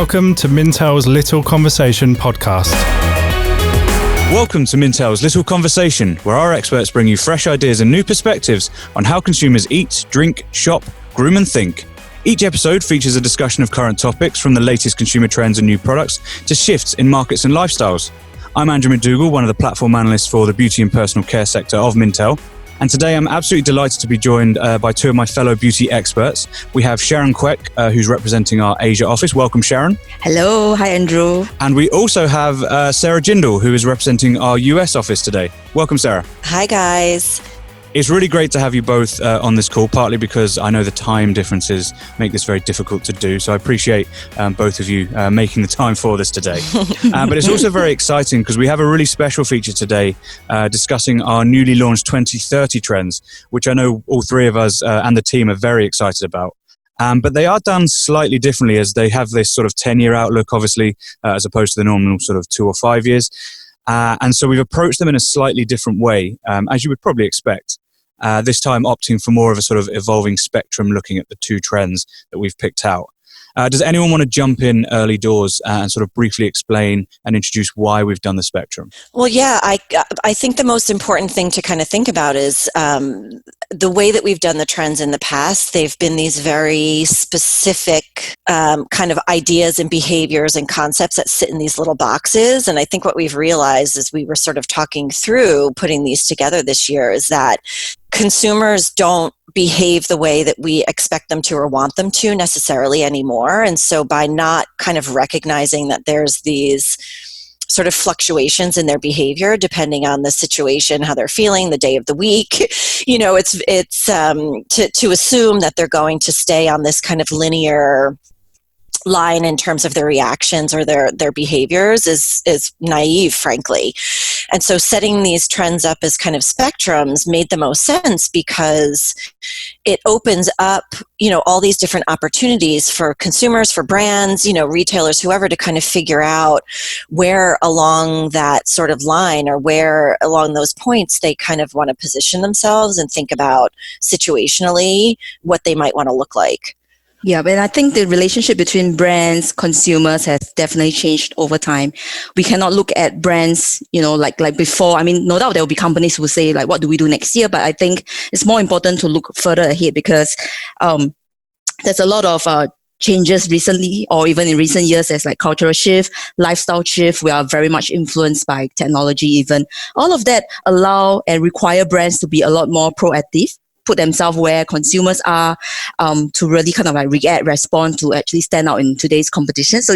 Welcome to Mintel's Little Conversation podcast. Welcome to Mintel's Little Conversation, where our experts bring you fresh ideas and new perspectives on how consumers eat, drink, shop, groom and think. Each episode features a discussion of current topics, from the latest consumer trends and new products to shifts in markets and lifestyles. I'm Andrew McDougall, one of the platform analysts for the beauty and personal care sector of Mintel. And today I'm absolutely delighted to be joined by two of my fellow beauty experts. We have Sharon Kwek, who's representing our Asia office. Welcome, Sharon. Hello. Hi, Andrew. And we also have Sarah Jindal, who is representing our US office today. Welcome, Sarah. Hi, guys. It's really great to have you both on this call, partly because I know the time differences make this very difficult to do. So I appreciate both of you making the time for this today. But it's also very exciting because we have a really special feature today discussing our newly launched 2030 trends, which I know all three of us and the team are very excited about. But they are done slightly differently, as they have this sort of 10-year outlook, obviously, as opposed to the normal sort of 2 or 5 years. And so we've approached them in a slightly different way, as you would probably expect. This time opting for more of a sort of evolving spectrum, looking at the two trends that we've picked out. Does anyone want to jump in early doors and sort of briefly explain and introduce why we've done the spectrum? Well, yeah, I think the most important thing to kind of think about is the way that we've done the trends in the past. They've been these very specific kind of ideas and behaviors and concepts that sit in these little boxes. And I think what we've realized as we were sort of talking through putting these together this year is that consumers don't behave the way that we expect them to or want them to necessarily anymore. And so by not kind of recognizing that there's these sort of fluctuations in their behavior depending on the situation, how they're feeling, the day of the week, you know, it's to assume that they're going to stay on this kind of linear line in terms of their reactions or their behaviors is naive, frankly. And so setting these trends up as kind of spectrums made the most sense because it opens up, you know, all these different opportunities for consumers, for brands, you know, retailers, whoever, to kind of figure out where along that sort of line or where along those points they kind of want to position themselves and think about situationally what they might want to look like. Yeah, but I think the relationship between brands, consumers has definitely changed over time. We cannot look at brands, you know, like before. I mean, no doubt there will be companies who say, like, what do we do next year? But I think it's more important to look further ahead because there's a lot of changes recently, or even in recent years, there's like cultural shift, lifestyle shift. We are very much influenced by technology even. All of that allow and require brands to be a lot more proactive, put themselves where consumers are, to really kind of like react, respond, to actually stand out in today's competition. So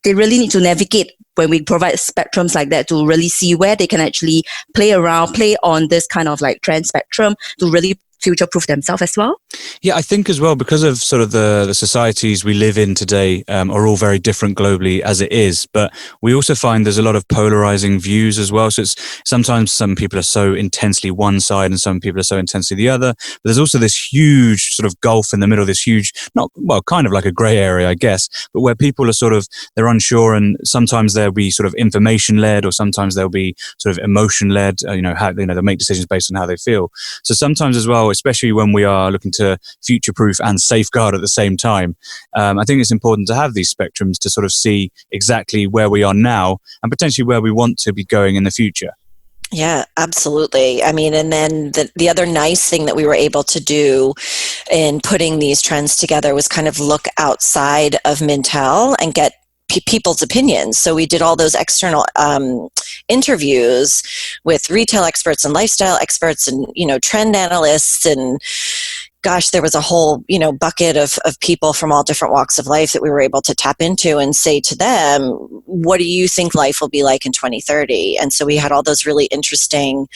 they really need to navigate when we provide spectrums like that to really see where they can actually play on this kind of like trend spectrum to really future-proof themselves as well. Yeah, I think as well, because of sort of the societies we live in today are all very different globally as it is, but we also find there's a lot of polarizing views as well. So it's sometimes some people are so intensely one side and some people are so intensely the other, but there's also this huge sort of gulf in the middle, this huge, kind of like a gray area, I guess, but where people are sort of, they're unsure, and sometimes they'll be sort of information-led or sometimes they'll be sort of emotion-led, they'll make decisions based on how they feel. So sometimes as well, especially when we are looking to future-proof and safeguard at the same time, I think it's important to have these spectrums to sort of see exactly where we are now and potentially where we want to be going in the future. Yeah, absolutely. I mean, and then the other nice thing that we were able to do in putting these trends together was kind of look outside of Mintel and get people's opinions. So we did all those external interviews with retail experts and lifestyle experts and, you know, trend analysts, and gosh, there was a whole, you know, bucket of people from all different walks of life that we were able to tap into and say to them, what do you think life will be like in 2030? And so we had all those really interesting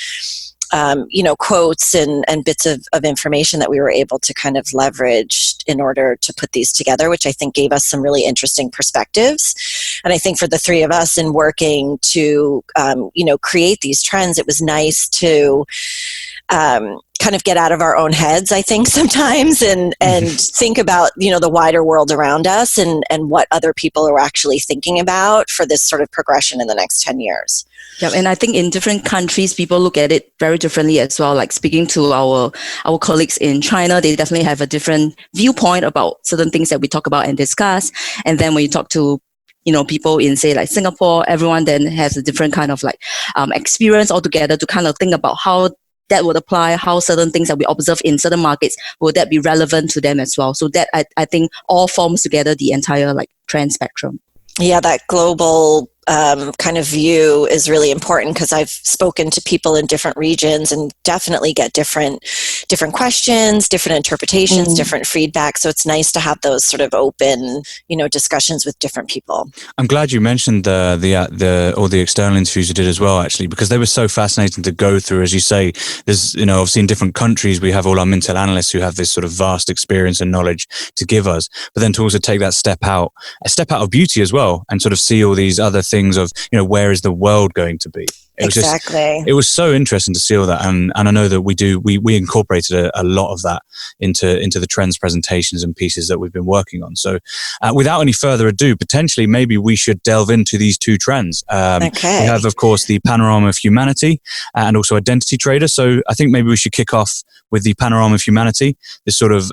quotes and bits of information that we were able to kind of leverage in order to put these together, which I think gave us some really interesting perspectives. And I think for the three of us in working to, create these trends, it was nice to kind of get out of our own heads, I think, sometimes, and think about, the wider world around us and what other people are actually thinking about for this sort of progression in the next 10 years. Yeah, and I think in different countries, people look at it very differently as well. Like speaking to our colleagues in China, they definitely have a different viewpoint about certain things that we talk about and discuss. And then when you talk to people in, say, like Singapore, everyone then has a different kind of experience altogether to kind of think about how that would apply, how certain things that we observe in certain markets, would that be relevant to them as well? So that I think all forms together the entire trend spectrum. Yeah, that global kind of view is really important, because I've spoken to people in different regions and definitely get different questions, different interpretations, different feedback. So it's nice to have those sort of open, discussions with different people. I'm glad you mentioned all the external interviews you did as well, actually, because they were so fascinating to go through. As you say, there's, obviously in different countries, we have all our Mintel analysts who have this sort of vast experience and knowledge to give us, but then to also take that step out of beauty as well, and sort of see all these other things of, where is the world going to be? It was so interesting to see all that, and I know that we incorporated a lot of that into the trends presentations and pieces that we've been working on. So without any further ado, potentially maybe we should delve into these two trends. We have, of course, the panorama of humanity and also identity trader. So I think maybe we should kick off with the panorama of humanity, this sort of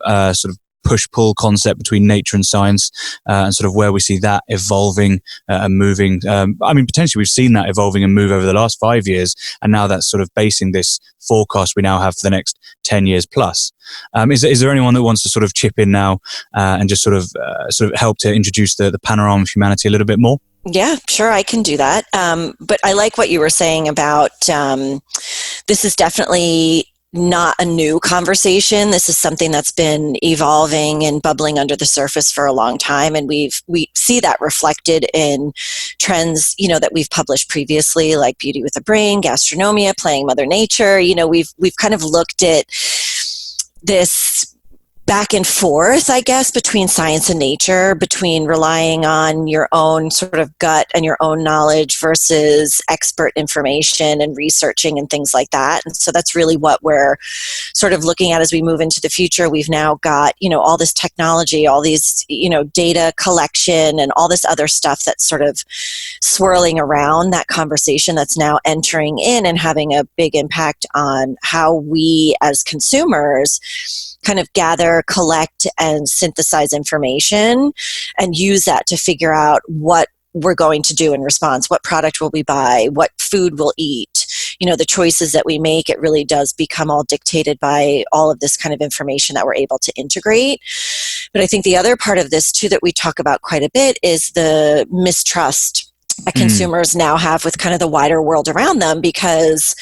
push-pull concept between nature and science, and sort of where we see that evolving and moving. Potentially we've seen that evolving and move over the last 5 years, and now that's sort of basing this forecast we now have for the next 10 years plus. Is there anyone that wants to sort of chip in now and just sort of help to introduce the panorama of humanity a little bit more? Yeah, sure, I can do that. But I like what you were saying about this is definitely not a new conversation. This is something that's been evolving and bubbling under the surface for a long time, and we see that reflected in trends, that we've published previously, like Beauty with a Brain, Gastronomia, Playing Mother Nature. We've kind of looked at this back and forth, I guess, between science and nature, between relying on your own sort of gut and your own knowledge versus expert information and researching and things like that. And so that's really what we're sort of looking at as we move into the future. We've now got, all this technology, all these, data collection and all this other stuff that's sort of swirling around that conversation that's now entering in and having a big impact on how we as consumers kind of gather, collect, and synthesize information and use that to figure out what we're going to do in response. What product will we buy? What food we'll eat? The choices that we make, it really does become all dictated by all of this kind of information that we're able to integrate. But I think the other part of this too that we talk about quite a bit is the mistrust that consumers now have with kind of the wider world around them, because,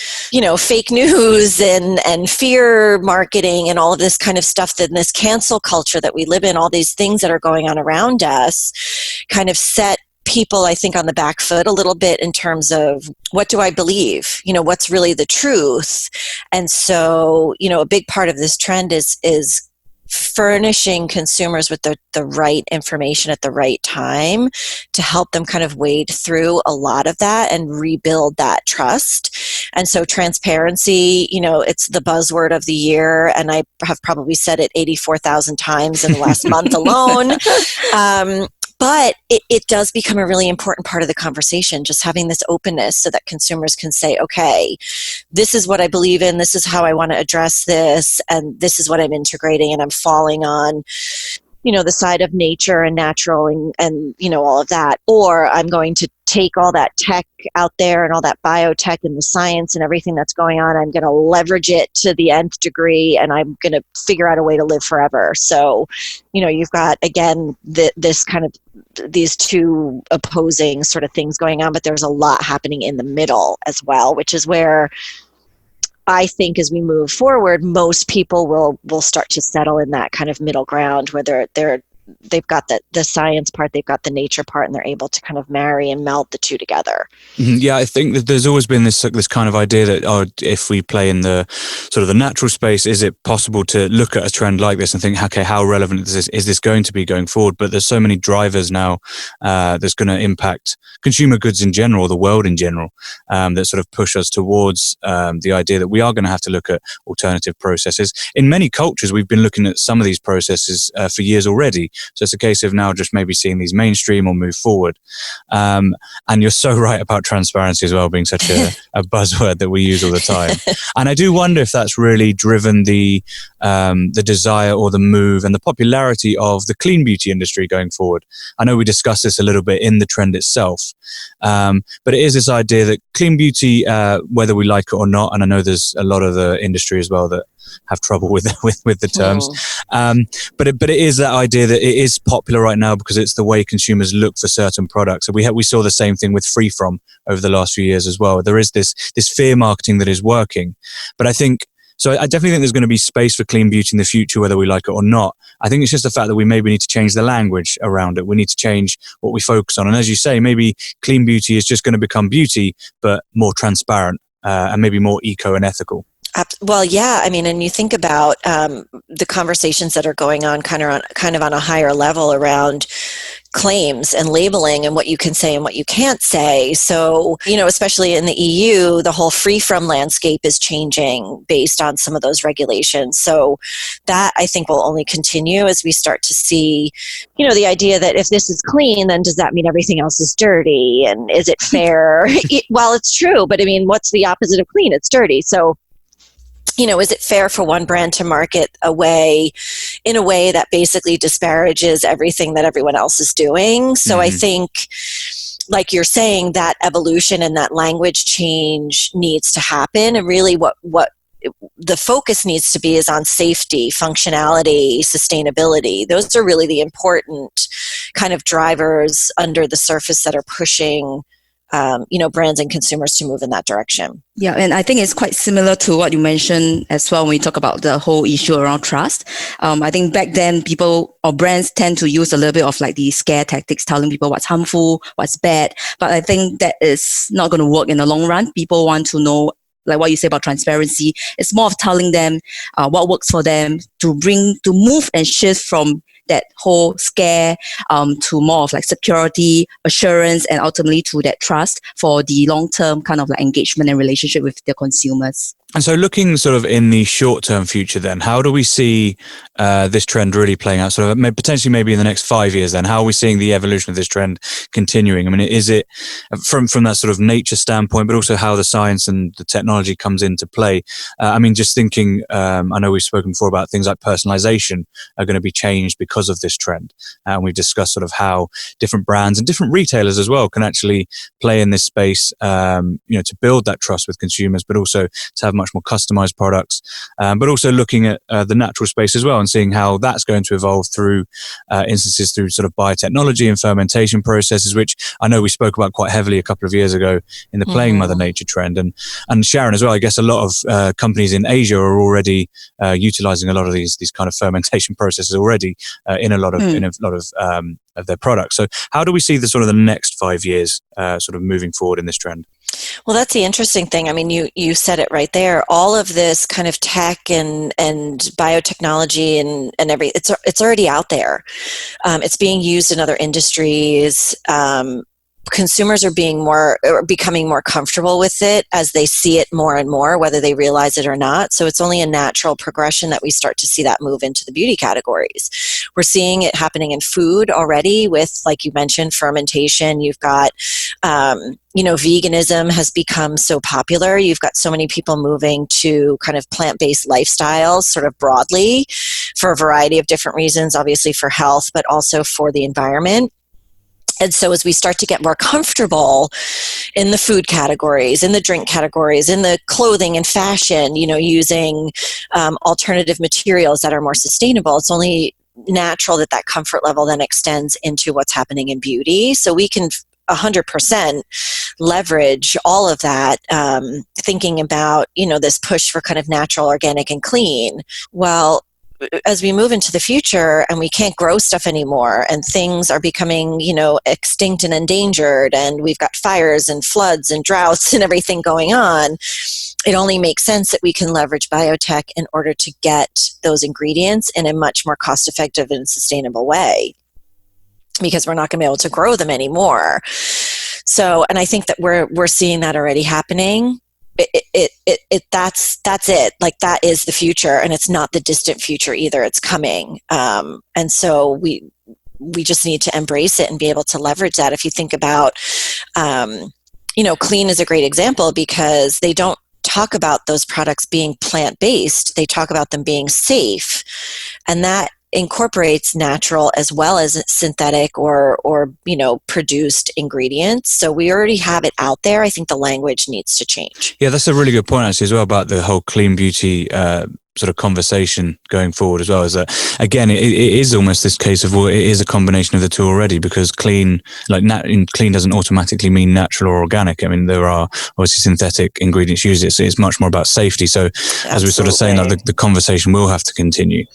fake news and fear marketing and all of this kind of stuff, that this cancel culture that we live in, all these things that are going on around us kind of set people, I think, on the back foot a little bit in terms of, what do I believe? What's really the truth? And so, a big part of this trend is furnishing consumers with the right information at the right time to help them kind of wade through a lot of that and rebuild that trust. And so transparency, it's the buzzword of the year, and I have probably said it 84,000 times in the last month alone. But it does become a really important part of the conversation, just having this openness so that consumers can say, okay, this is what I believe in, this is how I want to address this, and this is what I'm integrating, and I'm falling on, the side of nature and natural and all of that. Or I'm going to take all that tech out there and all that biotech and the science and everything that's going on. I'm going to leverage it to the nth degree, and I'm going to figure out a way to live forever. So, you've got, again, this kind of these two opposing sort of things going on, but there's a lot happening in the middle as well, which is where I think as we move forward, most people will start to settle in that kind of middle ground where they're they've got the science part, they've got the nature part, and they're able to kind of marry and meld the two together. Yeah, I think that there's always been this kind of idea that if we play in the sort of the natural space, is it possible to look at a trend like this and think, okay, how relevant is this going to be going forward? But there's so many drivers now that's going to impact consumer goods in general, the world in general, that sort of push us towards the idea that we are going to have to look at alternative processes. In many cultures, we've been looking at some of these processes for years already. So it's a case of now just maybe seeing these mainstream or move forward. And you're so right about transparency as well being such a buzzword that we use all the time. And I do wonder if that's really driven the desire or the move and the popularity of the clean beauty industry going forward. I know we discussed this a little bit in the trend itself, but it is this idea that clean beauty, whether we like it or not, and I know there's a lot of the industry as well that have trouble with the terms. But it is that idea that it is popular right now because it's the way consumers look for certain products. So we saw the same thing with Free From over the last few years as well. There is this fear marketing that is working. But I definitely think there's going to be space for clean beauty in the future, whether we like it or not. I think it's just the fact that we maybe need to change the language around it. We need to change what we focus on. And as you say, maybe clean beauty is just going to become beauty, but more transparent and maybe more eco and ethical. Well, yeah. I mean, and you think about the conversations that are going on kind of on a higher level around claims and labeling and what you can say and what you can't say. So, especially in the EU, the whole free from landscape is changing based on some of those regulations. So that I think will only continue as we start to see, the idea that if this is clean, then does that mean everything else is dirty? And is it fair? Well, it's true, but I mean, what's the opposite of clean? It's dirty. So, is it fair for one brand to market in a way that basically disparages everything that everyone else is doing? So I think, like you're saying, that evolution and that language change needs to happen. And really what the focus needs to be is on safety, functionality, sustainability. Those are really the important kind of drivers under the surface that are pushing brands and consumers to move in that direction. Yeah, and I think it's quite similar to what you mentioned as well when we talk about the whole issue around trust. I think back then people or brands tend to use a little bit of like the scare tactics, telling people what's harmful, what's bad. But I think that is not going to work in the long run. People want to know, like what you say about transparency. It's more of telling them what works for them to move and shift from that whole scare to more of like security, assurance, and ultimately to that trust for the long-term kind of like engagement and relationship with the consumers. And so looking sort of in the short-term future then, how do we see this trend really playing out? Sort of potentially maybe in the next 5 years then, how are we seeing the evolution of this trend continuing? I mean, is it from that sort of nature standpoint, but also how the science and the technology comes into play? I mean, just thinking, I know we've spoken before about things like personalization are going to be changed because of this trend. And we've discussed sort of how different brands and different retailers as well can actually play in this space, to build that trust with consumers, but also to have much more customized products, but also looking at the natural space as well and seeing how that's going to evolve through instances through sort of biotechnology and fermentation processes, which I know we spoke about quite heavily a couple of years ago in the Playing Mother Nature trend. And Sharon as well, I guess a lot of companies in Asia are already utilizing a lot of these kind of fermentation processes already in a lot of their products. So how do we see the sort of the next 5 years sort of moving forward in this trend? Well, that's the interesting thing. I mean, you said it right there. All of this kind of tech and biotechnology and it's already out there. It's being used in other industries. Consumers are becoming more comfortable with it as they see it more and more, whether they realize it or not. So it's only a natural progression that we start to see that move into the beauty categories. We're seeing it happening in food already with, like you mentioned, fermentation. You've got, veganism has become so popular. You've got so many people moving to kind of plant-based lifestyles sort of broadly for a variety of different reasons, obviously for health, but also for the environment. And so as we start to get more comfortable in the food categories, in the drink categories, in the clothing and fashion, using alternative materials that are more sustainable, it's only natural that comfort level then extends into what's happening in beauty. So we can 100% leverage all of that, thinking about, this push for kind of natural, organic, and clean. Well, as we move into the future and we can't grow stuff anymore and things are becoming, extinct and endangered, and we've got fires and floods and droughts and everything going on, it only makes sense that we can leverage biotech in order to get those ingredients in a much more cost-effective and sustainable way, because we're not going to be able to grow them anymore. So, and I think that we're seeing that already happening. That's it. Like, that is the future, and it's not the distant future either. It's coming. And so we just need to embrace it and be able to leverage that. If you think about, Clean is a great example, because they don't talk about those products being plant-based. They talk about them being safe, and that incorporates natural as well as synthetic or produced ingredients. So we already have it out there. I think the language needs to change. Yeah, that's a really good point actually as well about the whole clean beauty sort of conversation going forward as well. Is that, again, it is almost this case of, well, it is a combination of the two already, because clean doesn't automatically mean natural or organic. I mean, there are obviously synthetic ingredients used. It's much more about safety. So Absolutely. As we're sort of saying, that the conversation will have to continue.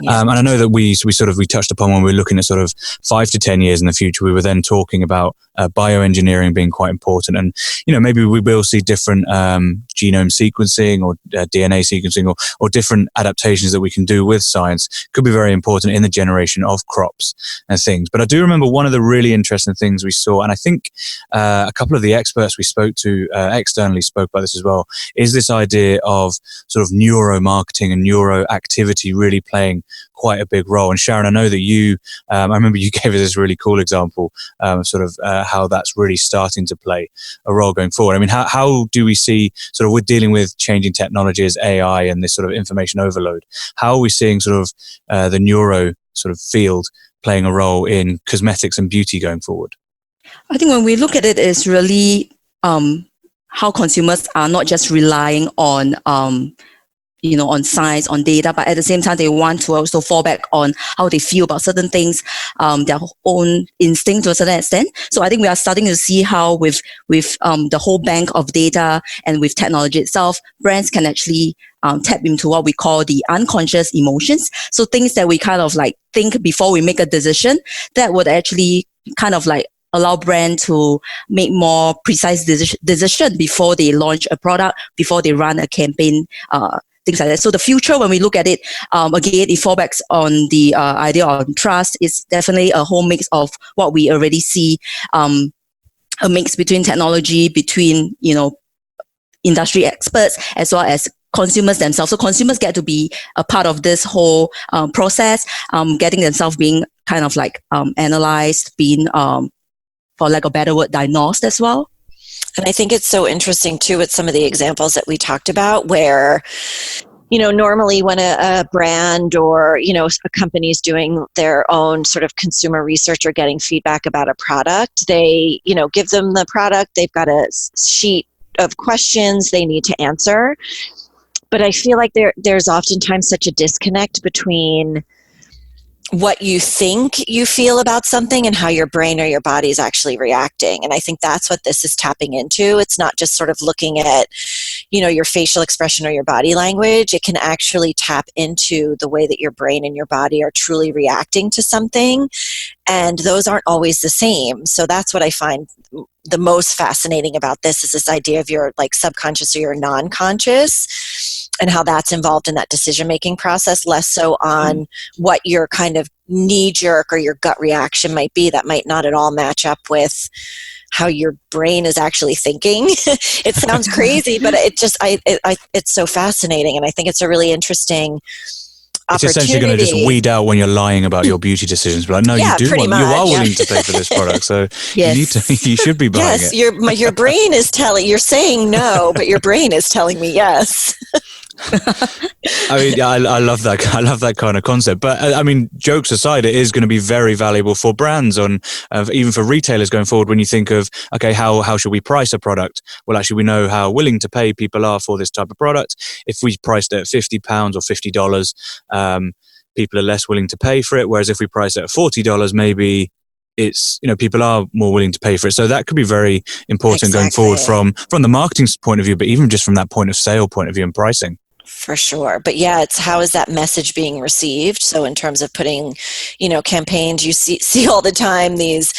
Yeah. And I know that we touched upon when we were looking at sort of 5 to 10 years in the future, we were then talking about bioengineering being quite important. And, maybe we will see different genome sequencing or DNA sequencing or different adaptations that we can do with science could be very important in the generation of crops and things. But I do remember one of the really interesting things we saw, and I think a couple of the experts we spoke to externally spoke about this as well, is this idea of sort of neuromarketing and neuroactivity really playing quite a big role. And Sharon, I know that you, I remember you gave us this really cool example of sort of how that's really starting to play a role going forward. I mean, how do we see sort of, we're dealing with changing technologies, AI, and this sort of information overload. How are we seeing sort of the neuro sort of field playing a role in cosmetics and beauty going forward? I think when we look at it, it's really how consumers are not just relying on on science, on data, but at the same time, they want to also fall back on how they feel about certain things, their own instinct to a certain extent. So I think we are starting to see how with the whole bank of data and with technology itself, brands can actually tap into what we call the unconscious emotions. So things that we kind of like think before we make a decision, that would actually kind of like allow brand to make more precise decision before they launch a product, before they run a campaign, things like that. So the future, when we look at it, again, it fallbacks on the idea of trust. It's definitely a whole mix of what we already see, a mix between technology, between, industry experts, as well as consumers themselves. So consumers get to be a part of this whole process, getting themselves being kind of like analyzed, being, for lack of a better word, diagnosed as well. And I think it's so interesting too with some of the examples that we talked about where, normally when a brand or, a company is doing their own sort of consumer research or getting feedback about a product, they, give them the product, they've got a sheet of questions they need to answer. But I feel like there's oftentimes such a disconnect between what you think you feel about something and how your brain or your body is actually reacting. And I think that's what this is tapping into. It's not just sort of looking at, your facial expression or your body language. It can actually tap into the way that your brain and your body are truly reacting to something. And those aren't always the same. So that's what I find the most fascinating about this, is this idea of your like subconscious or your non-conscious, and how that's involved in that decision-making process, less so on what your kind of knee-jerk or your gut reaction might be that might not at all match up with how your brain is actually thinking. It sounds crazy, but it's so fascinating, and I think it's a really interesting It's essentially going to just weed out when you're lying about your beauty decisions. But like, no, yeah, you are willing to pay for this product, so yes. you should be buying it. Yes, your brain is you're saying no, but your brain is telling me yes. I mean, yeah, I love that. I love that kind of concept. But I mean, jokes aside, it is going to be very valuable for brands, even for retailers going forward. When you think of, okay, how should we price a product? Well, actually, we know how willing to pay people are for this type of product. If we priced it at £50 or $50, people are less willing to pay for it. Whereas if we price it at $40, maybe it's, people are more willing to pay for it. So that could be very important going forward from the marketing point of view, but even just from that point of sale point of view and pricing. For sure. But yeah, it's how is that message being received? So in terms of putting, campaigns, you see all the time these,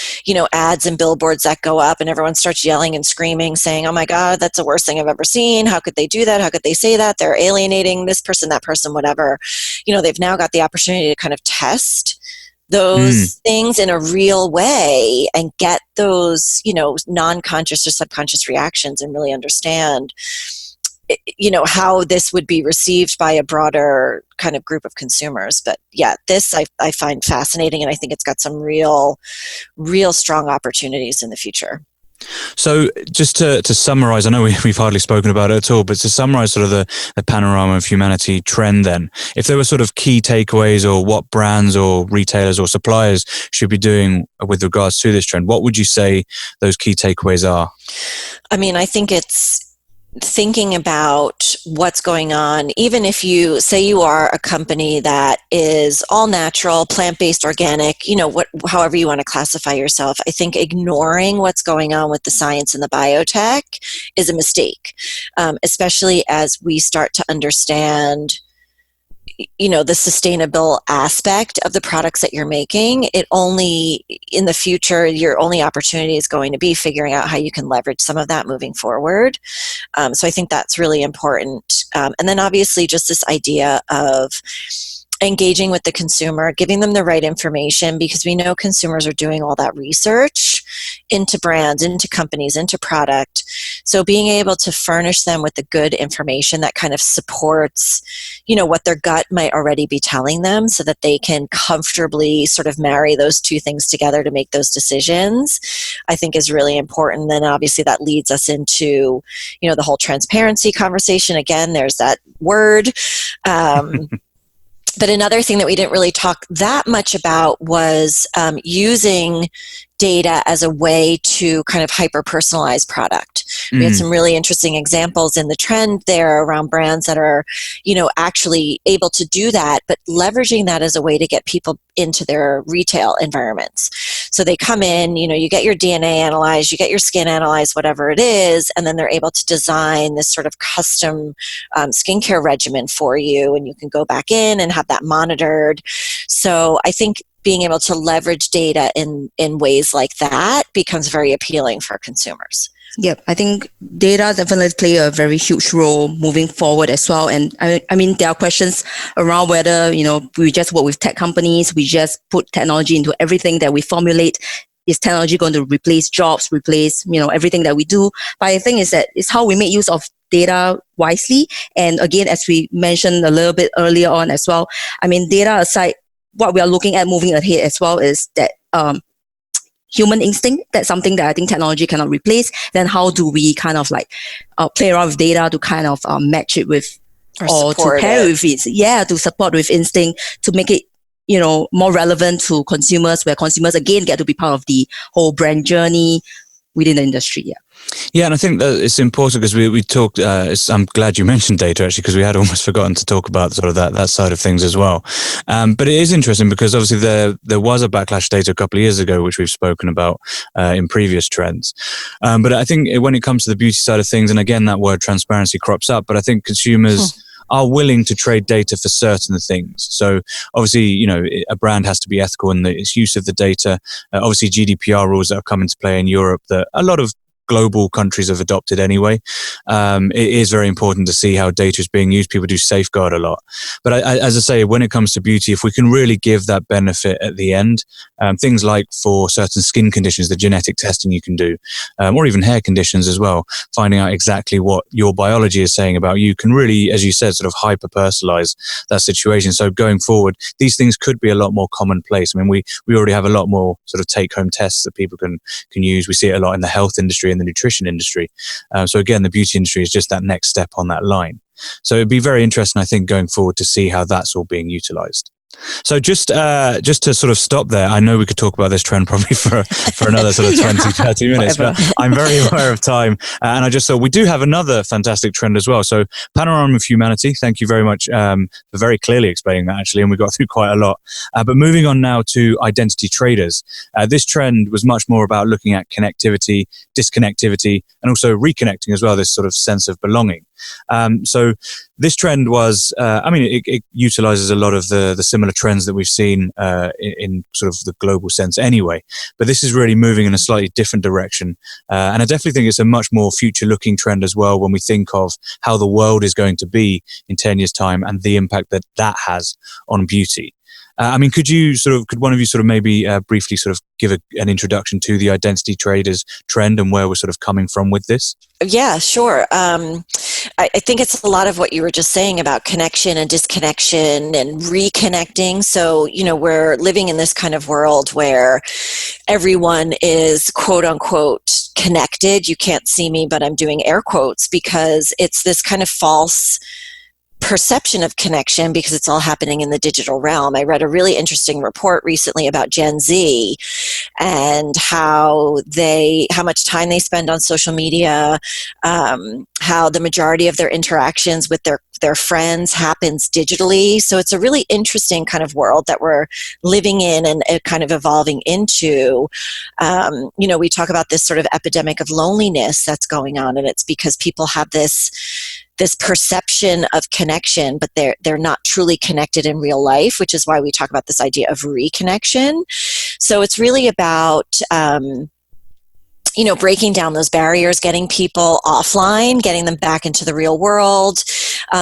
ads and billboards that go up and everyone starts yelling and screaming saying, oh my God, that's the worst thing I've ever seen. How could they do that? How could they say that? They're alienating this person, that person, whatever. They've now got the opportunity to kind of test those things in a real way and get those, non-conscious or subconscious reactions and really understand how this would be received by a broader kind of group of consumers. But yeah, this I find fascinating, and I think it's got some real strong opportunities in the future. So just to summarize, I know we've hardly spoken about it at all, but to summarize sort of the panorama of humanity trend then, if there were sort of key takeaways or what brands or retailers or suppliers should be doing with regards to this trend, what would you say those key takeaways are? I mean, I think it's thinking about what's going on, even if you say you are a company that is all natural, plant-based, organic, however you want to classify yourself, I think ignoring what's going on with the science and the biotech is a mistake, especially as we start to understand the sustainable aspect of the products that you're making. It only, in the future, your only opportunity is going to be figuring out how you can leverage some of that moving forward. So I think that's really important. And then obviously just this idea of engaging with the consumer, giving them the right information, because we know consumers are doing all that research into brands, into companies, into product. So being able to furnish them with the good information that kind of supports, what their gut might already be telling them, so that they can comfortably sort of marry those two things together to make those decisions, I think is really important. Then obviously that leads us into, the whole transparency conversation. Again, there's that word. But another thing that we didn't really talk that much about was using data as a way to kind of hyper-personalize product. We had some really interesting examples in the trend there around brands that are, actually able to do that, but leveraging that as a way to get people into their retail environments. So they come in, you get your DNA analyzed, you get your skin analyzed, whatever it is, and then they're able to design this sort of custom skincare regimen for you, and you can go back in and have that monitored. So I think being able to leverage data in ways like that becomes very appealing for consumers. Yep, I think data definitely play a very huge role moving forward as well. And I mean, there are questions around whether, we just work with tech companies, we just put technology into everything that we formulate. Is technology going to replace jobs, replace, everything that we do? But I think it's how we make use of data wisely. And again, as we mentioned a little bit earlier on as well, I mean, data aside, what we are looking at moving ahead as well is that human instinct. That's something that I think technology cannot replace. Then how do we kind of play around with data to kind of match it with or to pair with it? Yeah, to support with instinct, to make it more relevant to consumers, where consumers again get to be part of the whole brand journey within the industry. Yeah, and I think that it's important because we talked, I'm glad you mentioned data actually, because we had almost forgotten to talk about sort of that side of things as well. But it is interesting because obviously there was a backlash data a couple of years ago, which we've spoken about in previous trends. But I think when it comes to the beauty side of things, and again, that word transparency crops up, but I think consumers are willing to trade data for certain things. So obviously, a brand has to be ethical in its use of the data. Obviously, GDPR rules that have come into play in Europe that a lot of global countries have adopted anyway. It is very important to see how data is being used. People do safeguard a lot. But as I say, when it comes to beauty, if we can really give that benefit at the end, things like for certain skin conditions, the genetic testing you can do, or even hair conditions as well, finding out exactly what your biology is saying about you can really, as you said, sort of hyper-personalize that situation. So going forward, these things could be a lot more commonplace. I mean, we already have a lot more sort of take-home tests that people can use. We see it a lot in the health industry and the nutrition industry. So again, the beauty industry is just that next step on that line. So it'd be very interesting, I think, going forward to see how that's all being utilized. So just to sort of stop there, I know we could talk about this trend probably for another sort of 20, 30 minutes, but I'm very aware of time. And I just thought we do have another fantastic trend as well. So Panorama of Humanity, thank you very much for very clearly explaining that actually, and we got through quite a lot. But moving on now to identity traders. This trend was much more about looking at connectivity, disconnectivity, and also reconnecting as well, this sort of sense of belonging. So this trend was, it utilizes a lot of the similar trends that we've seen in sort of the global sense anyway. But this is really moving in a slightly different direction. And I definitely think it's a much more future-looking trend as well when we think of how the world is going to be in 10 years' time and the impact that that has on beauty. Could one of you sort of maybe briefly sort of give an introduction to the identity traders trend and where we're sort of coming from with this? Yeah, sure. I think it's a lot of what you were just saying about connection and disconnection and reconnecting. So, we're living in this kind of world where everyone is quote unquote connected. You can't see me, but I'm doing air quotes because it's this kind of false perception of connection because it's all happening in the digital realm. I read a really interesting report recently about Gen Z and how much time they spend on social media, how the majority of their interactions with their friends happens digitally. So it's a really interesting kind of world that we're living in and kind of evolving into. We talk about this sort of epidemic of loneliness that's going on, and it's because people have this perception of connection, but they're not truly connected in real life, which is why we talk about this idea of reconnection. So it's really about breaking down those barriers, getting people offline, getting them back into the real world,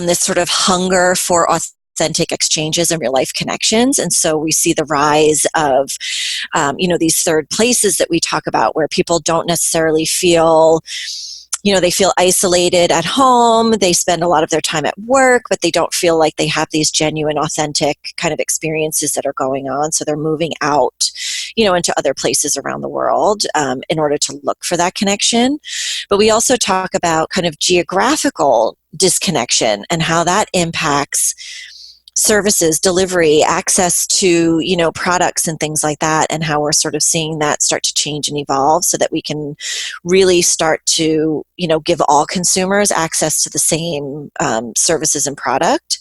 this sort of hunger for authentic exchanges and real life connections. And so we see the rise of, these third places that we talk about where people don't necessarily feel they feel isolated at home. They spend a lot of their time at work, but they don't feel like they have these genuine, authentic kind of experiences that are going on. So they're moving out, into other places around the world in order to look for that connection. But we also talk about kind of geographical disconnection and how that impacts services, delivery, access to, products and things like that, and how we're sort of seeing that start to change and evolve so that we can really start to, give all consumers access to the same services and product.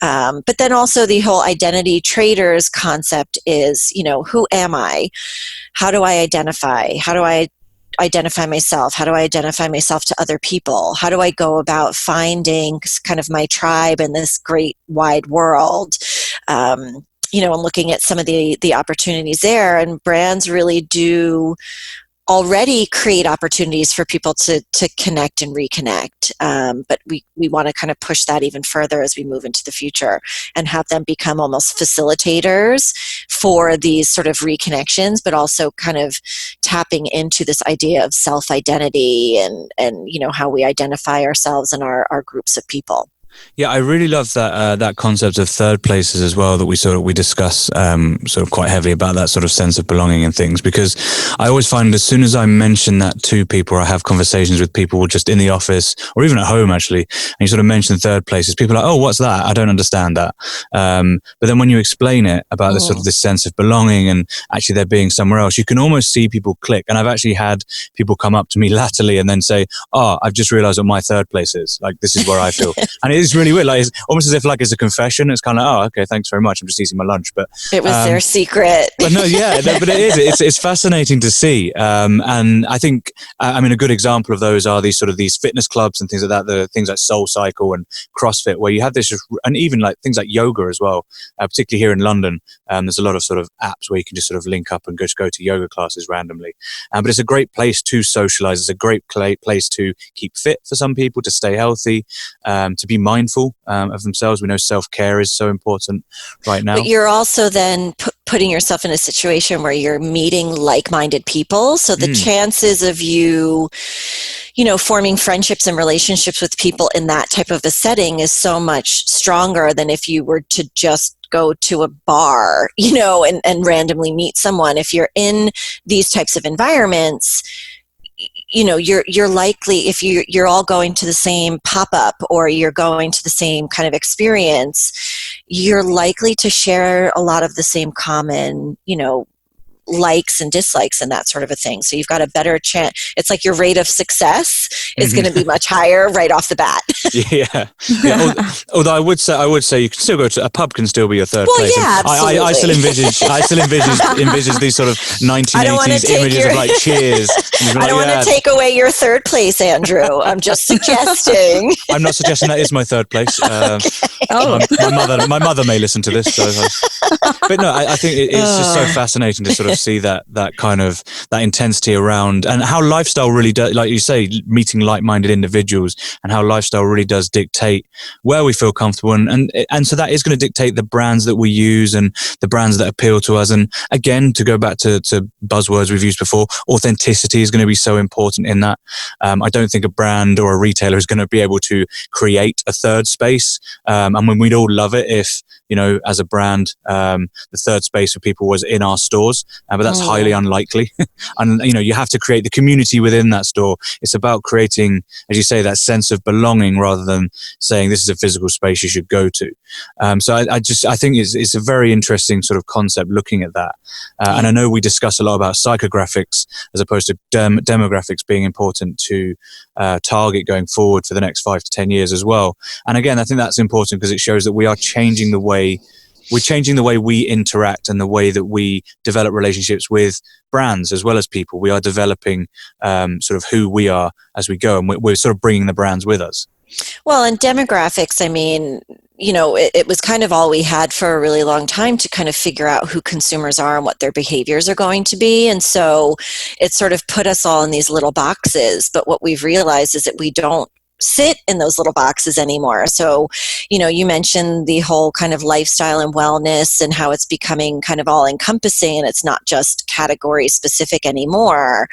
But then also the whole identity traders concept is, who am I? How do I identify? How do I identify myself? How do I identify myself to other people? How do I go about finding kind of my tribe in this great wide world? And looking at some of the opportunities there, and brands really do already create opportunities for people to connect and reconnect. But we want to kind of push that even further as we move into the future and have them become almost facilitators for these sort of reconnections, but also kind of tapping into this idea of self-identity and how we identify ourselves and our groups of people. Yeah, I really love that concept of third places as well that we discuss sort of quite heavily about that sort of sense of belonging and things, because I always find as soon as I mention that to people or I have conversations with people just in the office or even at home actually, and you sort of mention third places, people are like, oh, what's that? I don't understand that. But then when you explain it about this sort of this sense of belonging and actually they're being somewhere else, you can almost see people click. And I've actually had people come up to me latterly and then say, oh, I've just realized what my third place is. Like, this is where I feel. And it is really weird. Like, it's almost as if like it's a confession. It's kind of, oh, okay, thanks very much. I'm just eating my lunch. But it was their secret. But no, yeah, but it is. It's fascinating to see. And I think, a good example of those are these fitness clubs and things like that. The things like Soul Cycle and CrossFit, where you have this, and even like things like yoga as well. Particularly here in London, there's a lot of sort of apps where you can just sort of link up and just go to yoga classes randomly. But it's a great place to socialize. It's a great place to keep fit for some people, to stay healthy, to be mindful of themselves. We know self-care is so important right now. But you're also then putting yourself in a situation where you're meeting like-minded people. So the chances of you forming friendships and relationships with people in that type of a setting is so much stronger than if you were to just go to a bar, and randomly meet someone. If you're in these types of environments, you're likely, if you're all going to the same pop-up or you're going to the same kind of experience, you're likely to share a lot of the same common, likes and dislikes and that sort of a thing. So you've got a better chance. It's like your rate of success is going to be much higher right off the bat. Yeah. Although I would say you can still go to a pub, can still be your third Well, place. yeah, absolutely. I still envisage these sort of 1980s images of like Cheers. I don't want to take away your third place, Andrew. I'm just suggesting. I'm not suggesting that is my third place. My mother may listen to this, but no, I think it's just so fascinating to sort of see that kind of that intensity around, and how lifestyle really does, like you say, meeting like-minded individuals, and how lifestyle really does dictate where we feel comfortable, and so that is going to dictate the brands that we use and the brands that appeal to us. And again, to go back to buzzwords we've used before, authenticity is going to be so important in that. I don't think a brand or a retailer is going to be able to create a third space. And when we'd all love it if, as a brand, the third space for people was in our stores, but that's highly unlikely. And, you have to create the community within that store. It's about creating, as you say, that sense of belonging rather than saying this is a physical space you should go to. So I think it's a very interesting sort of concept looking at that. And I know we discuss a lot about psychographics as opposed to demographics being important to target going forward for the next 5 to 10 years as well. And again, I think that's important because it shows that we are changing the way we interact and the way that we develop relationships with brands as well as people. We are developing sort of who we are as we go, and we're sort of bringing the brands with us. Well, and demographics, I mean, it was kind of all we had for a really long time to kind of figure out who consumers are and what their behaviors are going to be. And so it sort of put us all in these little boxes. But what we've realized is that we don't sit in those little boxes anymore. So, you mentioned the whole kind of lifestyle and wellness and how it's becoming kind of all encompassing, and it's not just category specific anymore.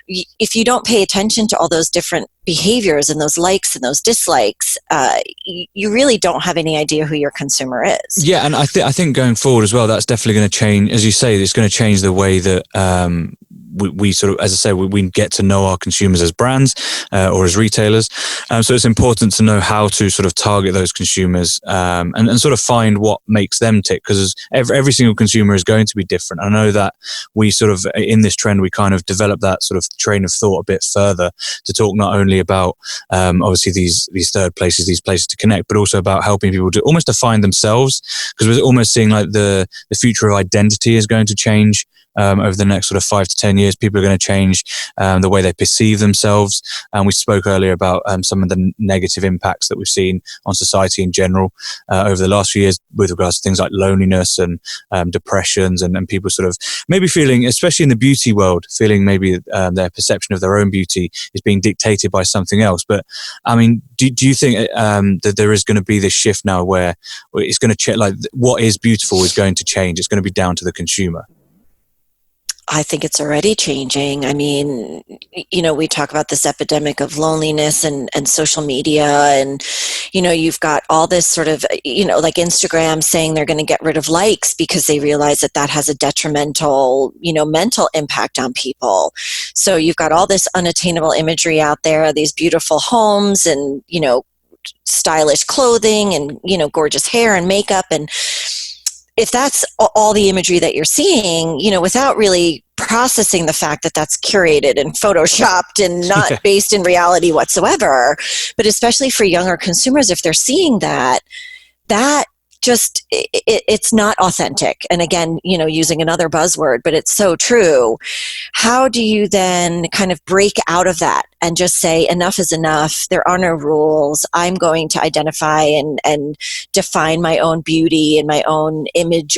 If you don't pay attention to all those different behaviors and those likes and those dislikes, you really don't have any idea who your consumer is. Yeah, and I think going forward as well, that's definitely going to change. As you say, it's going to change the way that we sort of, as I say, we get to know our consumers as brands or as retailers. So it's important to know how to sort of target those consumers and sort of find what makes them tick, because every single consumer is going to be different. I know that we sort of, in this trend, we kind of develop that sort of train of thought a bit further to talk not only about obviously these third places, these places to connect, but also about helping people to almost define themselves, because we're almost seeing like the future of identity is going to change. Over the next sort of 5 to 10 years, people are going to change the way they perceive themselves. And we spoke earlier about some of the negative impacts that we've seen on society in general over the last few years with regards to things like loneliness and depressions and people sort of maybe feeling, especially in the beauty world, feeling maybe their perception of their own beauty is being dictated by something else. But I mean, do you think that there is going to be this shift now where it's going to check, like what is beautiful is going to change? It's going to be down to the consumer. I think it's already changing. I mean, we talk about this epidemic of loneliness and social media, and, you've got all this sort of, like Instagram saying they're going to get rid of likes because they realize that has a detrimental, mental impact on people. So you've got all this unattainable imagery out there, these beautiful homes and, stylish clothing and, gorgeous hair and makeup. And if that's all the imagery that you're seeing, without really processing the fact that that's curated and photoshopped and not based in reality whatsoever, but especially for younger consumers, if they're seeing that just, it's not authentic. And again, using another buzzword, but it's so true. How do you then kind of break out of that and just say, enough is enough. There are no rules. I'm going to identify and define my own beauty and my own image,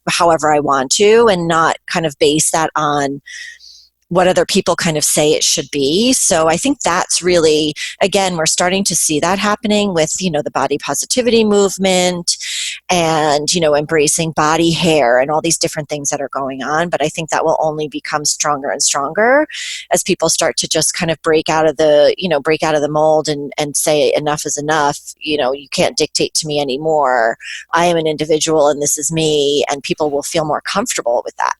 however I want to, and not kind of base that on what other people kind of say it should be. So I think that's really, again, we're starting to see that happening with, the body positivity movement and, embracing body hair and all these different things that are going on. But I think that will only become stronger and stronger as people start to just kind of break out of the mold and say enough is enough. You can't dictate to me anymore. I am an individual and this is me, and people will feel more comfortable with that.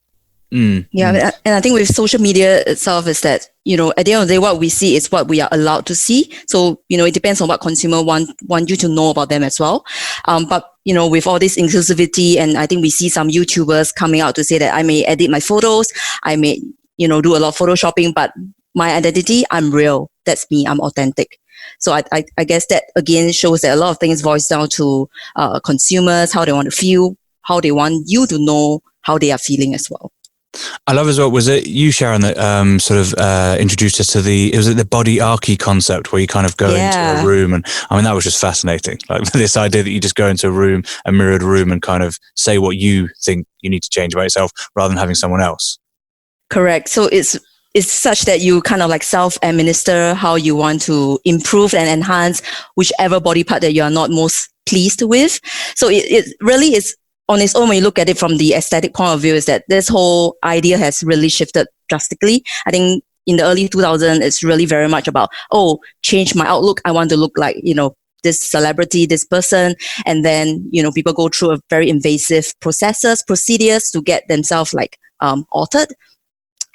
Yeah, and I think with social media itself is that at the end of the day, what we see is what we are allowed to see. So, it depends on what consumer want you to know about them as well. But, with all this inclusivity, and I think we see some YouTubers coming out to say that I may edit my photos, I may, do a lot of photoshopping, but my identity, I'm real. That's me. I'm authentic. So I guess that again shows that a lot of things boils down to consumers, how they want to feel, how they want you to know how they are feeling as well. I love as well, was it you, Sharon, that introduced us to the bodyarchy concept, where you kind of go into a room, and I mean, that was just fascinating. Like this idea that you just go into a room, a mirrored room, and kind of say what you think you need to change about yourself rather than having someone else. Correct. So it's such that you kind of like self-administer how you want to improve and enhance whichever body part that you are not most pleased with. So it really is on its own, when you look at it from the aesthetic point of view, is that this whole idea has really shifted drastically. I think in the early 2000s, it's really very much about, change my outlook. I want to look like, this celebrity, this person. And then, people go through a very invasive procedures to get themselves like altered.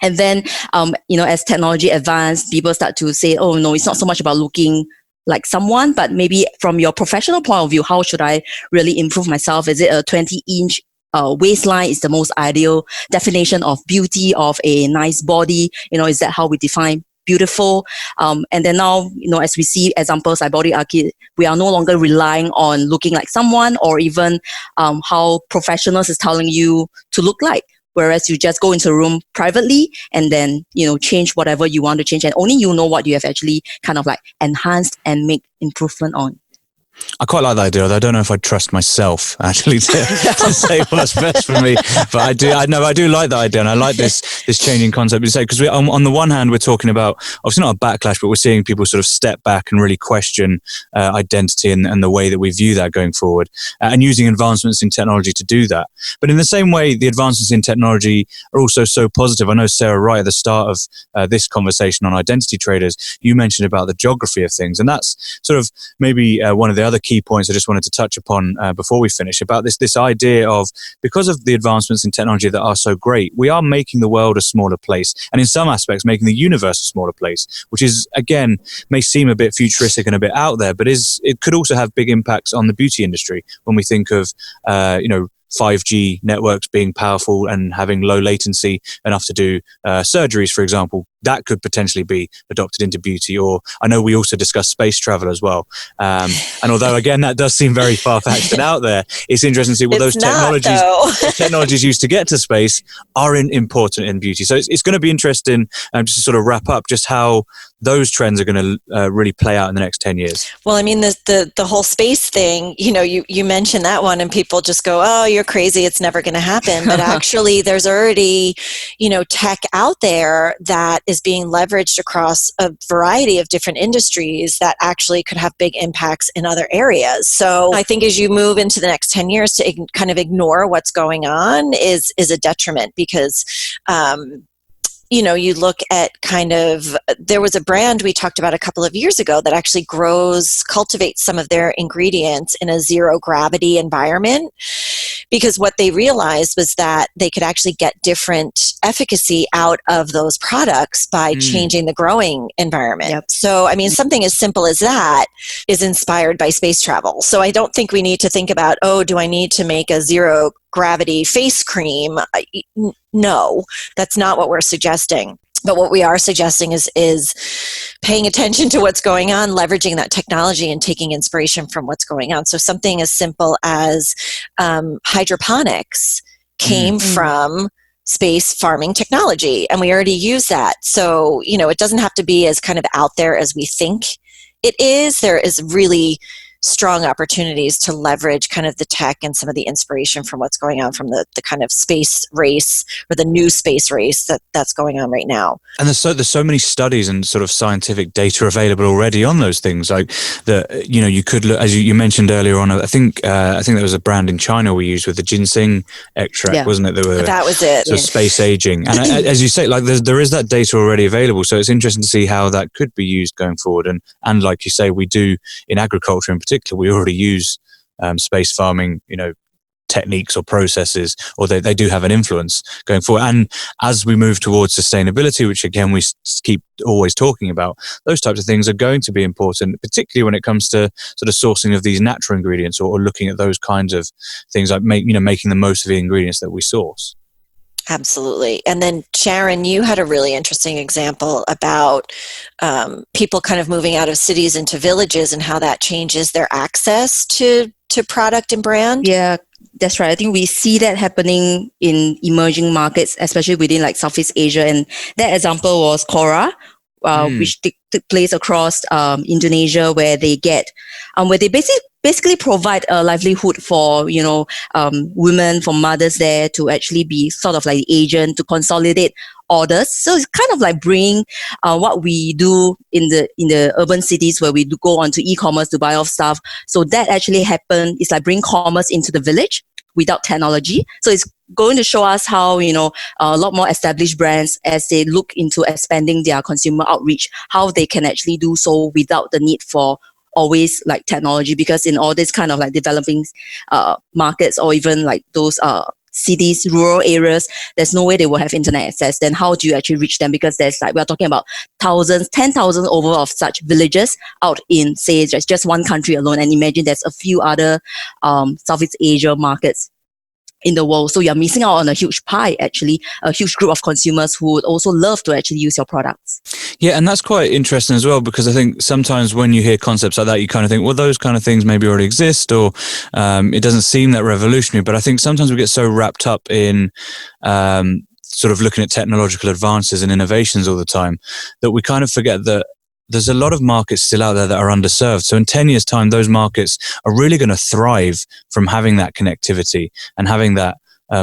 And then, as technology advanced, people start to say, oh, no, it's not so much about looking like someone, but maybe from your professional point of view, how should I really improve myself? Is it a 20-inch waistline is the most ideal definition of beauty, of a nice body? Is that how we define beautiful? And then now, as we see examples like bodyarchy, we are no longer relying on looking like someone, or even how professionals is telling you to look like. Whereas you just go into a room privately and then, change whatever you want to change. And only you know what you have actually kind of like enhanced and make improvement on. I quite like that idea, although I don't know if I'd trust myself actually to say what's best for me. But I do like that idea, and I like this changing concept. You say, because on the one hand, we're talking about obviously not a backlash, but we're seeing people sort of step back and really question identity and the way that we view that going forward, and using advancements in technology to do that. But in the same way, the advancements in technology are also so positive. I know, Sarah, right at the start of this conversation on identity traders, you mentioned about the geography of things, and that's sort of maybe one of the other key points I just wanted to touch upon before we finish, about this idea of, because of the advancements in technology that are so great, we are making the world a smaller place, and in some aspects making the universe a smaller place, which is, again, may seem a bit futuristic and a bit out there, but it could also have big impacts on the beauty industry when we think of 5G networks being powerful and having low latency enough to do surgeries, for example. That could potentially be adopted into beauty. Or I know we also discussed space travel as well. And although, again, that does seem very far-fetched and out there, it's interesting to see, well, those technologies used to get to space are important in beauty. So it's going to be interesting, just to sort of wrap up, just how those trends are going to really play out in the next 10 years. Well, I mean, the whole space thing, you mentioned that one and people just go, oh, you're crazy, it's never going to happen. But actually, there's already, tech out there that is being leveraged across a variety of different industries that actually could have big impacts in other areas. So I think as you move into the next 10 years, to kind of ignore what's going on is a detriment, because you look at there was a brand we talked about a couple of years ago that actually cultivates some of their ingredients in a zero gravity environment, because what they realized was that they could actually get different efficacy out of those products by changing the growing environment. Yep. So, I mean, something as simple as that is inspired by space travel. So I don't think we need to think about, do I need to make a zero gravity face cream? No, that's not what we're suggesting. But what we are suggesting is paying attention to what's going on, leveraging that technology and taking inspiration from what's going on. So something as simple as hydroponics came from space farming technology, and we already use that. So, it doesn't have to be as kind of out there as we think it is. There is really strong opportunities to leverage kind of the tech and some of the inspiration from what's going on from the kind of space race, or the new space race that's going on right now. And there's so many studies and sort of scientific data available already on those things. Like you could look, as you mentioned earlier on, I think there was a brand in China we used with the ginseng extract, wasn't it? That was it. So space aging. And as you say, like there is that data already available. So it's interesting to see how that could be used going forward. And like you say, we do in agriculture in particular, we already use space farming, techniques or processes, or they do have an influence going forward. And as we move towards sustainability, which again we keep always talking about, those types of things are going to be important, particularly when it comes to sort of sourcing of these natural ingredients, or looking at those kinds of things, like making the most of the ingredients that we source. Absolutely. And then Sharon, you had a really interesting example about people kind of moving out of cities into villages and how that changes their access to product and brand. Yeah, that's right. I think we see that happening in emerging markets, especially within like Southeast Asia. And that example was Cora, which took place across Indonesia, where they basically provide a livelihood for women, for mothers there, to actually be sort of like the agent to consolidate orders. So it's kind of like bringing what we do in the urban cities, where we do go onto e-commerce to buy off stuff. So that actually happened. It's like bring commerce into the village without technology. So it's going to show us how, a lot more established brands, as they look into expanding their consumer outreach, how they can actually do so without the need for always like technology. Because in all this kind of like developing markets, or even like those cities, rural areas, there's no way they will have internet access. Then how do you actually reach them? Because there's like, we're talking about thousands, 10,000 over of such villages out in, say, just one country alone. And imagine there's a few other Southeast Asia markets in the world. So you're missing out on a huge pie, actually, a huge group of consumers who would also love to actually use your products. Yeah, and that's quite interesting as well, because I think sometimes when you hear concepts like that, you kind of think, well, those kind of things maybe already exist, or it doesn't seem that revolutionary. But I think sometimes we get so wrapped up in sort of looking at technological advances and innovations all the time that we kind of forget that there's a lot of markets still out there that are underserved. So in 10 years' time, those markets are really going to thrive from having that connectivity and having that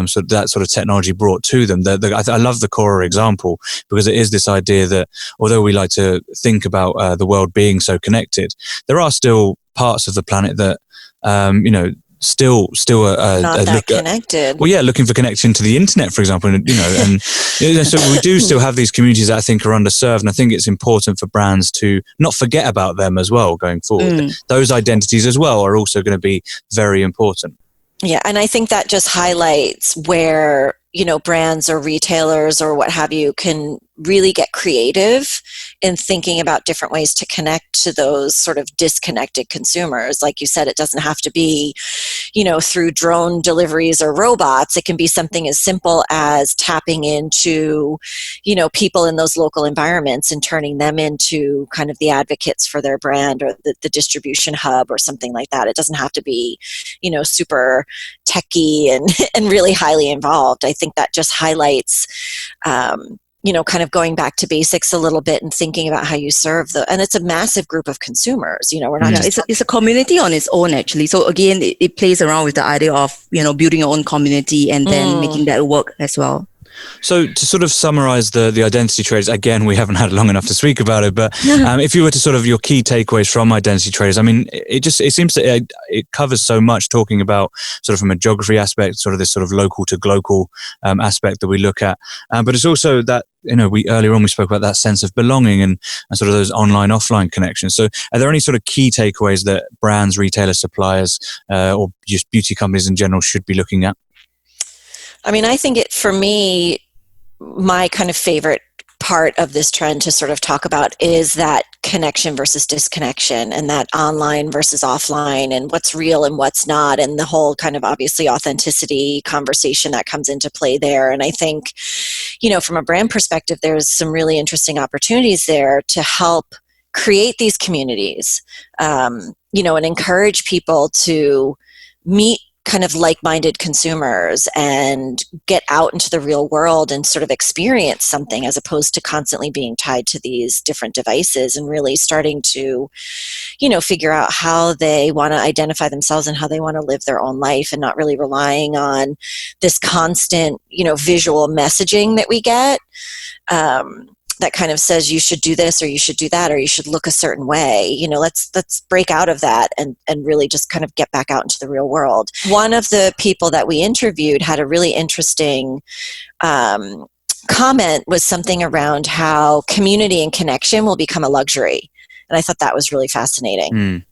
sort of technology brought to them. I love the Cora example, because it is this idea that although we like to think about the world being so connected, there are still parts of the planet that still not that connected. Looking for connection to the internet, for example, so we do still have these communities that I think are underserved, and I think it's important for brands to not forget about them as well going forward. Those identities as well are also going to be very important. Yeah, and I think that just highlights where, brands or retailers or what have you can really get creative in thinking about different ways to connect to those sort of disconnected consumers. Like you said, it doesn't have to be, through drone deliveries or robots. It can be something as simple as tapping into, people in those local environments and turning them into kind of the advocates for their brand, or the distribution hub or something like that. It doesn't have to be, super techy and really highly involved. I think that just highlights, kind of going back to basics a little bit and thinking about how you serve and it's a massive group of consumers. We're not just... It's a community on its own, actually. So again, it plays around with the idea of, building your own community and then making that work as well. So to sort of summarize the identity traders, again, we haven't had long enough to speak about it, but if you were to sort of your key takeaways from identity traders, I mean, it seems that it covers so much, talking about sort of from a geography aspect, sort of this sort of local to global aspect that we look at. But it's also that, earlier on we spoke about that sense of belonging and sort of those online, offline connections. So are there any sort of key takeaways that brands, retailers, suppliers, or just beauty companies in general should be looking at? I mean, I think for me, my kind of favorite part of this trend to sort of talk about is that connection versus disconnection, and that online versus offline, and what's real and what's not, and the whole kind of obviously authenticity conversation that comes into play there. And I think, from a brand perspective, there's some really interesting opportunities there to help create these communities, and encourage people to meet kind of like-minded consumers and get out into the real world and sort of experience something, as opposed to constantly being tied to these different devices, and really starting to, figure out how they want to identify themselves and how they want to live their own life, and not really relying on this constant, visual messaging that we get. That kind of says you should do this or you should do that or you should look a certain way. Let's break out of that and really just kind of get back out into the real world. One of the people that we interviewed had a really interesting comment, was something around how community and connection will become a luxury. And I thought that was really fascinating.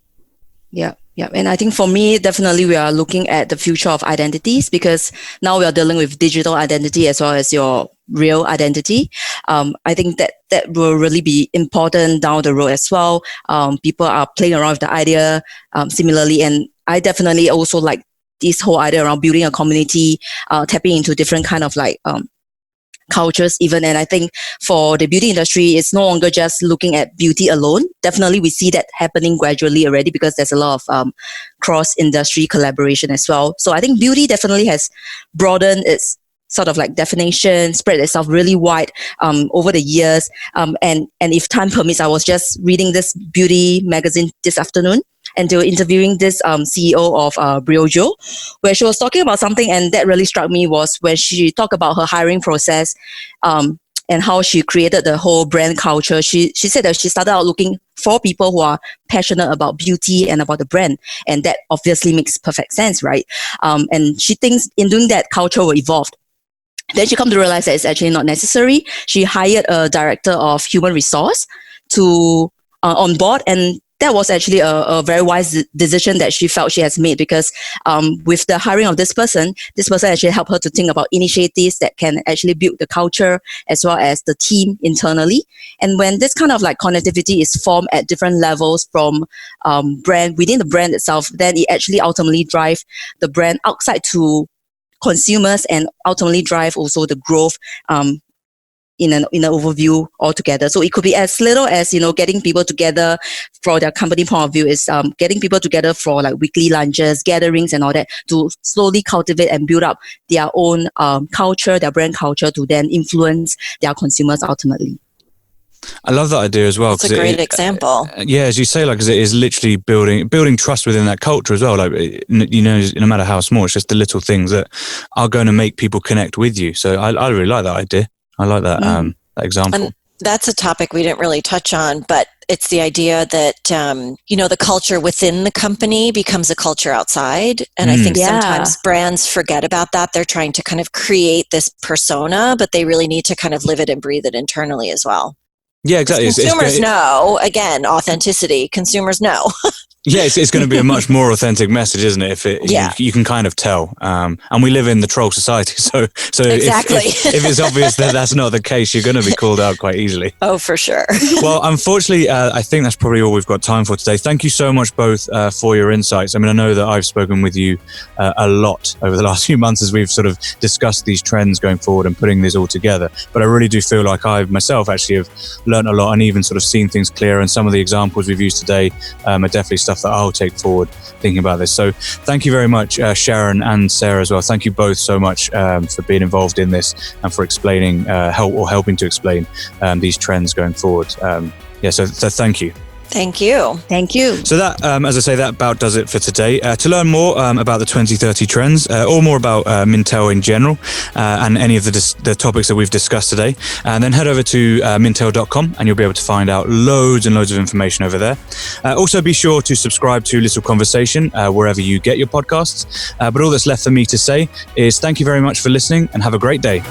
Yeah. Yeah, and I think for me, definitely we are looking at the future of identities, because now we are dealing with digital identity as well as your real identity. I think that will really be important down the road as well. People are playing around with the idea similarly, and I definitely also like this whole idea around building a community, tapping into different kind of like cultures even. And I think for the beauty industry, it's no longer just looking at beauty alone. Definitely we see that happening gradually already, because there's a lot of cross-industry collaboration as well. So I think beauty definitely has broadened its sort of like definition, spread itself really wide over the years. And if time permits, I was just reading this beauty magazine this afternoon, and they were interviewing this CEO of Briojo, where she was talking about something, and that really struck me was when she talked about her hiring process and how she created the whole brand culture. She said that she started out looking for people who are passionate about beauty and about the brand, and that obviously makes perfect sense, right? And she thinks in doing that, culture will evolve. Then she come to realize that it's actually not necessary. She hired a director of human resource to on board, and that was actually a very wise decision that she felt she has made, because with the hiring of this person actually helped her to think about initiatives that can actually build the culture as well as the team internally. And when this kind of like connectivity is formed at different levels from brand within the brand itself, then it actually ultimately drives the brand outside to consumers and ultimately drive also the growth in an overview altogether. So it could be as little as, getting people together for their company point of view is getting people together for like weekly lunches, gatherings and all that, to slowly cultivate and build up their own culture, their brand culture, to then influence their consumers ultimately. I love that idea as well. It's a great example. Yeah, as you say, like, 'cause it is literally building trust within that culture as well. Like, no matter how small, it's just the little things that are going to make people connect with you. So I really like that idea. I like that that example. And that's a topic we didn't really touch on, but it's the idea that, the culture within the company becomes a culture outside. And I think sometimes brands forget about that. They're trying to kind of create this persona, but they really need to kind of live it and breathe it internally as well. Yeah, exactly. Consumers know, again, authenticity. Consumers know. Yeah, it's going to be a much more authentic message, isn't it? If you can kind of tell. And we live in the troll society, so exactly. if it's obvious that that's not the case, you're going to be called out quite easily. Oh, for sure. Well, unfortunately, I think that's probably all we've got time for today. Thank you so much both for your insights. I mean, I know that I've spoken with you a lot over the last few months as we've sort of discussed these trends going forward and putting this all together. But I really do feel like I myself actually have learned a lot and even sort of seen things clearer. And some of the examples we've used today are definitely stuff that I'll take forward thinking about this. So thank you very much, Sharon and Sarah as well. Thank you both so much for being involved in this and for explaining, helping to explain these trends going forward. So thank you. Thank you. Thank you. So that, as I say, that about does it for today. To learn more about the 2030 trends or more about Mintel in general and any of the topics that we've discussed today, then head over to mintel.com and you'll be able to find out loads and loads of information over there. Also, be sure to subscribe to Little Conversation wherever you get your podcasts. But all that's left for me to say is thank you very much for listening and have a great day.